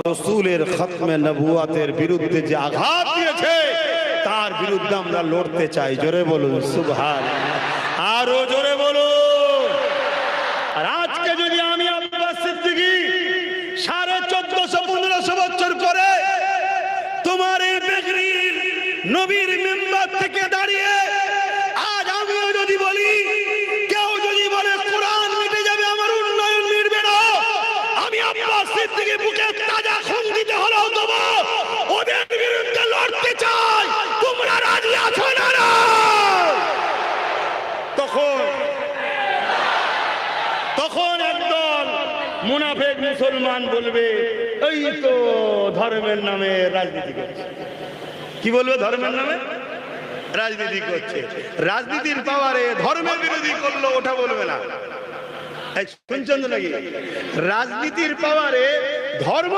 রাসূলের খতমে নবুয়তের বিরুদ্ধে যে আঘাত দিয়েছে তার বিরুদ্ধে আমরা লড়তে চাই। জোরে বলুন সুবহানাল্লাহ, আরো জোরে বলুন। আর আজকে যদি আমি আব্বাস সিদ্দিকী 1450-1500 বছর পরে তোমার এই বেগরির নবীর মিম্বার থেকে দাঁড়িয়ে আজ আমিও যদি বলি, কেউ যদি বলে কোরআন মিটে যাবে, আমার উন্নয়ন মিটবে না, আমি আব্বাস সিদ্দিকী বুকে তাজা খুন দিতে হলেও দেবো, ওদের বিরুদ্ধে লড়তে চাই। তোমরা রাজি আছো না? তখন একদল মুনাফিক মুসলমান বলবে, এই তো ধর্মের নামে রাজনীতি করছে। কি বলবে? ধর্মের নামে রাজনীতি করছে। রাজনীতির পাওয়ারে ধর্মের বিরোধী করলো ওটা বলবে না। শুনছেন তো নাকি? রাজনীতির পাওয়ারে ধর্ম